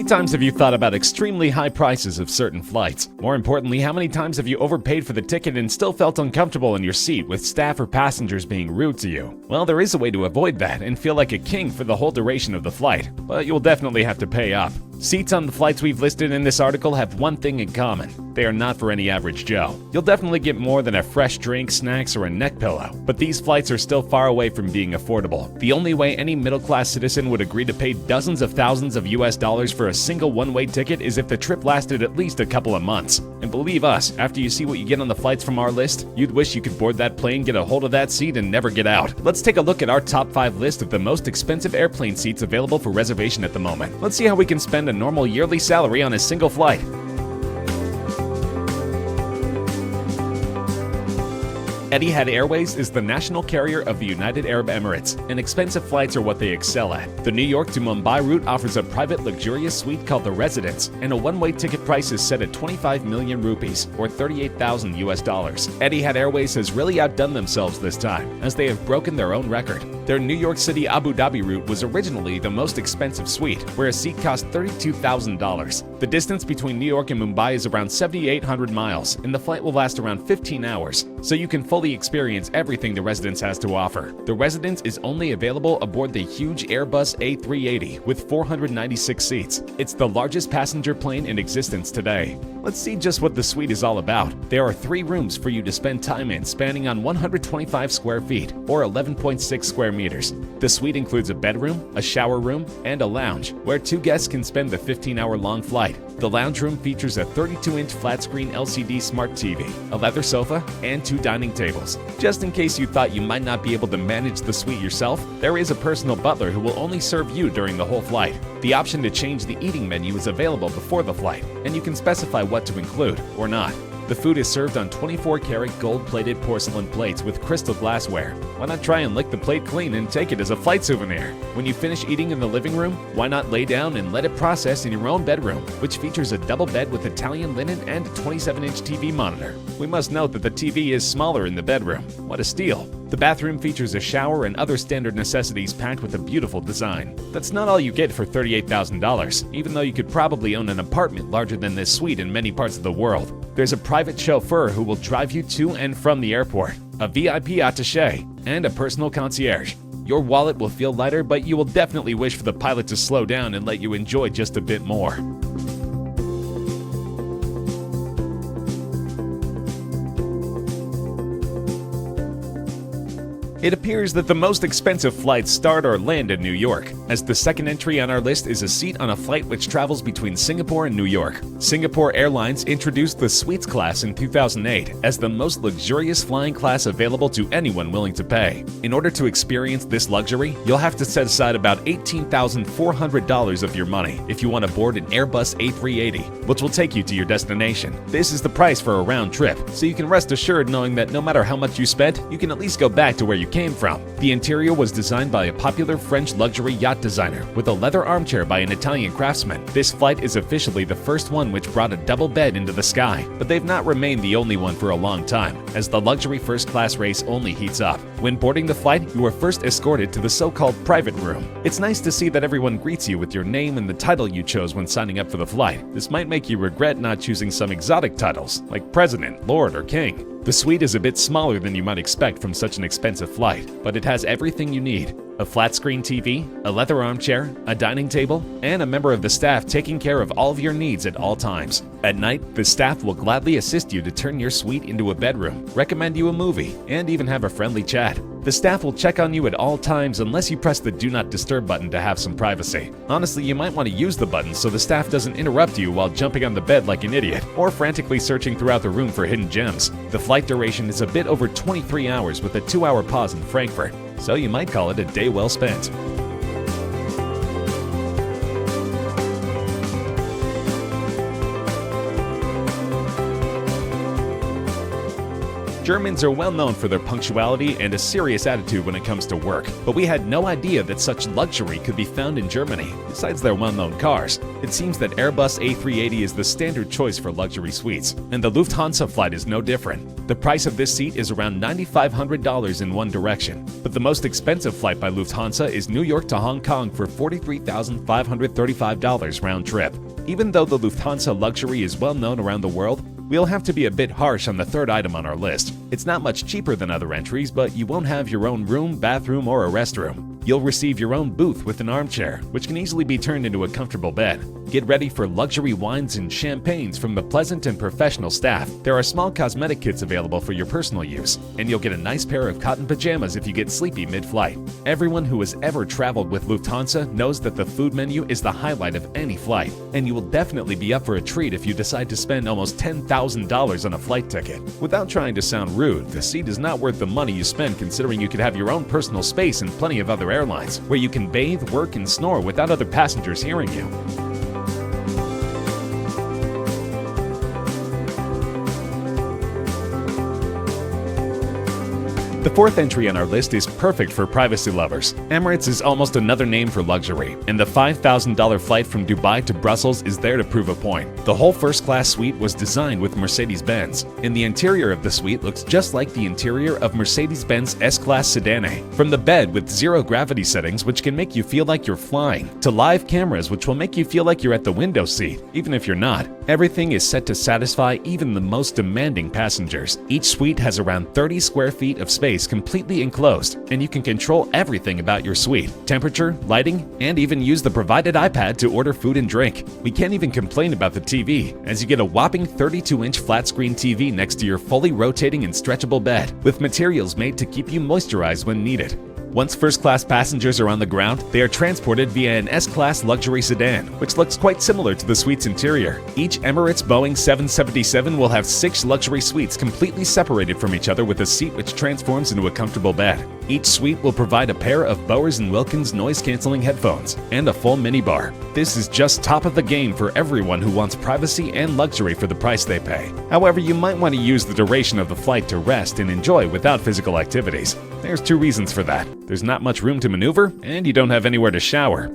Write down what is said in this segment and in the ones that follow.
times have you thought about extremely high prices of certain flights? More importantly, how many times have you overpaid for the ticket and still felt uncomfortable in your seat with staff or passengers being rude to you? Well, there is a way to avoid that and feel like a king for the whole duration of the flight, but you'll definitely have to pay up. Seats on the flights we've listed in this article have one thing in common. They are not for any average Joe. You'll definitely get more than a fresh drink, snacks, or a neck pillow, but these flights are still far away from being affordable. The only way any middle-class citizen would agree to pay dozens of thousands of US dollars for a single one-way ticket is if the trip lasted at least a couple of months. And believe us, after you see what you get on the flights from our list, you'd wish you could board that plane, get a hold of that seat, and never get out. Let's take a look at our top 5 list of the most expensive airplane seats available for reservation at the moment. Let's see how we can spend a normal yearly salary on a single flight. Etihad Airways is the national carrier of the United Arab Emirates, and expensive flights are what they excel at. The New York to Mumbai route offers a private luxurious suite called the Residence, and a one-way ticket price is set at 25 million rupees, or 38,000 US dollars. Etihad Airways has really outdone themselves this time, as they have broken their own record. Their New York City Abu Dhabi route was originally the most expensive suite, where a seat cost $32,000. The distance between New York and Mumbai is around 7,800 miles, and the flight will last around 15 hours, so you can fully experience everything the Residence has to offer. The Residence is only available aboard the huge Airbus A380 with 496 seats. It's the largest passenger plane in existence today. Let's see just what the suite is all about. There are 3 rooms for you to spend time in, spanning on 125 square feet, or 11.6 square meters. The suite includes a bedroom, a shower room, and a lounge, where 2 guests can spend the 15-hour-long flight. The lounge room features a 32-inch flat-screen LCD smart TV, a leather sofa, and 2 dining tables. Just in case you thought you might not be able to manage the suite yourself, there is a personal butler who will only serve you during the whole flight. The option to change the eating menu is available before the flight, and you can specify what to include or not. The food is served on 24-karat gold-plated porcelain plates with crystal glassware. Why not try and lick the plate clean and take it as a flight souvenir? When you finish eating in the living room, why not lay down and let it process in your own bedroom, which features a double bed with Italian linen and a 27-inch TV monitor. We must note that the TV is smaller in the bedroom. What a steal! The bathroom features a shower and other standard necessities packed with a beautiful design. That's not all you get for $38,000, even though you could probably own an apartment larger than this suite in many parts of the world. There's a private chauffeur who will drive you to and from the airport, a VIP attaché, and a personal concierge. Your wallet will feel lighter, but you will definitely wish for the pilot to slow down and let you enjoy just a bit more. It appears that the most expensive flights start or land in New York, as the second entry on our list is a seat on a flight which travels between Singapore and New York. Singapore Airlines introduced the Suites class in 2008 as the most luxurious flying class available to anyone willing to pay. In order to experience this luxury, you'll have to set aside about $18,400 of your money if you want to board an Airbus A380, which will take you to your destination. This is the price for a round trip, so you can rest assured knowing that no matter how much you spent, you can at least go back to where you came from. The interior was designed by a popular French luxury yacht designer with a leather armchair by an Italian craftsman. This flight is officially the first one which brought a double bed into the sky, but they've not remained the only one for a long time, as the luxury first-class race only heats up. When boarding the flight, you are first escorted to the so-called private room. It's nice to see that everyone greets you with your name and the title you chose when signing up for the flight. This might make you regret not choosing some exotic titles, like President, Lord, or King. The suite is a bit smaller than you might expect from such an expensive flight, but it has everything you need. A flat-screen TV, a leather armchair, a dining table, and a member of the staff taking care of all of your needs at all times. At night, the staff will gladly assist you to turn your suite into a bedroom, recommend you a movie, and even have a friendly chat. The staff will check on you at all times unless you press the Do Not Disturb button to have some privacy. Honestly, you might want to use the button so the staff doesn't interrupt you while jumping on the bed like an idiot, or frantically searching throughout the room for hidden gems. The flight duration is a bit over 23 hours with a 2-hour pause in Frankfurt, so you might call it a day well spent. Germans are well known for their punctuality and a serious attitude when it comes to work, but we had no idea that such luxury could be found in Germany, besides their well-known cars. It seems that Airbus A380 is the standard choice for luxury suites, and the Lufthansa flight is no different. The price of this seat is around $9,500 in one direction, but the most expensive flight by Lufthansa is New York to Hong Kong for $43,535 round trip. Even though the Lufthansa luxury is well known around the world, we'll have to be a bit harsh on the third item on our list. It's not much cheaper than other entries, but you won't have your own room, bathroom, or a restroom. You'll receive your own booth with an armchair, which can easily be turned into a comfortable bed. Get ready for luxury wines and champagnes from the pleasant and professional staff. There are small cosmetic kits available for your personal use, and you'll get a nice pair of cotton pajamas if you get sleepy mid-flight. Everyone who has ever traveled with Lufthansa knows that the food menu is the highlight of any flight, and you will definitely be up for a treat if you decide to spend almost $10,000 on a flight ticket. Without trying to sound rude, the seat is not worth the money you spend considering you could have your own personal space and plenty of other airlines, where you can bathe, work, and snore without other passengers hearing you. The fourth entry on our list is perfect for privacy lovers. Emirates is almost another name for luxury, and the $5,000 flight from Dubai to Brussels is there to prove a point. The whole first-class suite was designed with Mercedes-Benz, and the interior of the suite looks just like the interior of Mercedes-Benz S-Class Sedan. From the bed with zero gravity settings, which can make you feel like you're flying, to live cameras which will make you feel like you're at the window seat, even if you're not. Everything is set to satisfy even the most demanding passengers. Each suite has around 30 square feet of space completely enclosed, and you can control everything about your suite: temperature, lighting, and even use the provided iPad to order food and drink. We can't even complain about the TV, as you get a whopping 32-inch flat-screen TV next to your fully rotating and stretchable bed, with materials made to keep you moisturized when needed. Once first-class passengers are on the ground, they are transported via an S-Class luxury sedan, which looks quite similar to the suite's interior. Each Emirates Boeing 777 will have 6 luxury suites completely separated from each other with a seat which transforms into a comfortable bed. Each suite will provide a pair of Bowers & Wilkins noise-canceling headphones and a full minibar. This is just top of the game for everyone who wants privacy and luxury for the price they pay. However, you might want to use the duration of the flight to rest and enjoy without physical activities. There's 2 reasons for that. There's not much room to maneuver, and you don't have anywhere to shower.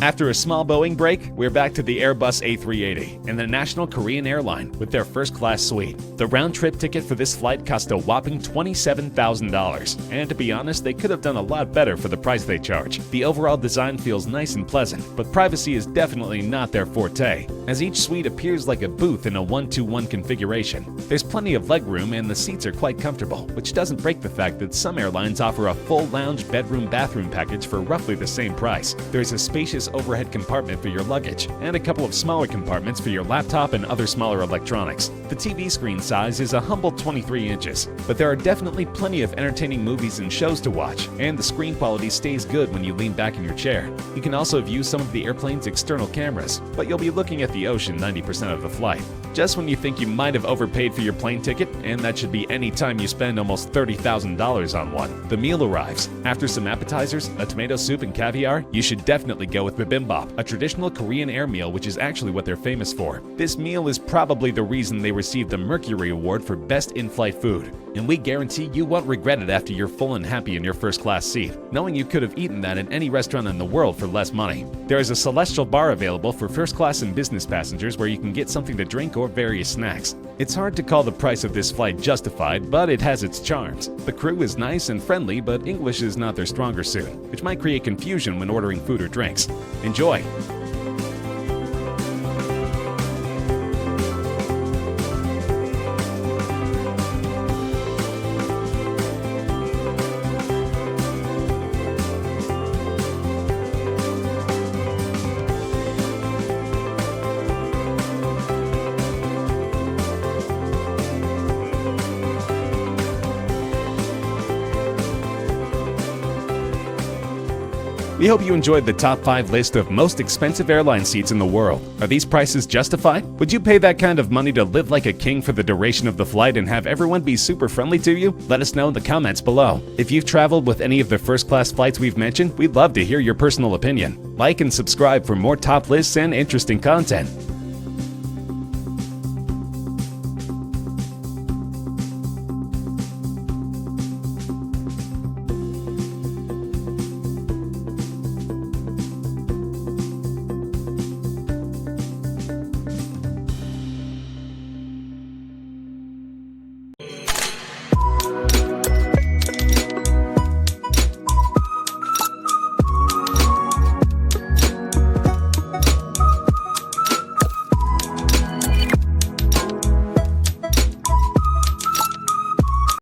After a small Boeing break, we're back to the Airbus A380 and the National Korean Airline with their first-class suite. The round-trip ticket for this flight cost a whopping $27,000, and to be honest, they could have done a lot better for the price they charge. The overall design feels nice and pleasant, but privacy is definitely not their forte, as each suite appears like a booth in a 1-to-1 configuration. There's plenty of legroom and the seats are quite comfortable, which doesn't break the fact that some airlines offer a full lounge bedroom-bathroom package for roughly the same price. There's a spacious overhead compartment for your luggage, and a couple of smaller compartments for your laptop and other smaller electronics. The TV screen size is a humble 23 inches, but there are definitely plenty of entertaining movies and shows to watch, and the screen quality stays good when you lean back in your chair. You can also view some of the airplane's external cameras, but you'll be looking at the ocean 90% of the flight. Just when you think you might have overpaid for your plane ticket, and that should be any time you spend almost $30,000 on one, the meal arrives. After some appetizers, a tomato soup, and caviar, you should definitely go with bibimbap, a traditional Korean air meal which is actually what they're famous for. This meal is probably the reason they received the Mercury Award for Best In-Flight Food, and we guarantee you won't regret it after you're full and happy in your first-class seat, knowing you could have eaten that in any restaurant in the world for less money. There is a celestial bar available for first-class and business passengers where you can get something to drink or various snacks. It's hard to call the price of this flight justified, but it has its charms. The crew is nice and friendly, but English is not their stronger suit, which might create confusion when ordering food or drinks. Enjoy! We hope you enjoyed the top 5 list of most expensive airline seats in the world. Are these prices justified? Would you pay that kind of money to live like a king for the duration of the flight and have everyone be super friendly to you? Let us know in the comments below. If you've traveled with any of the first-class flights we've mentioned, we'd love to hear your personal opinion. Like and subscribe for more top lists and interesting content.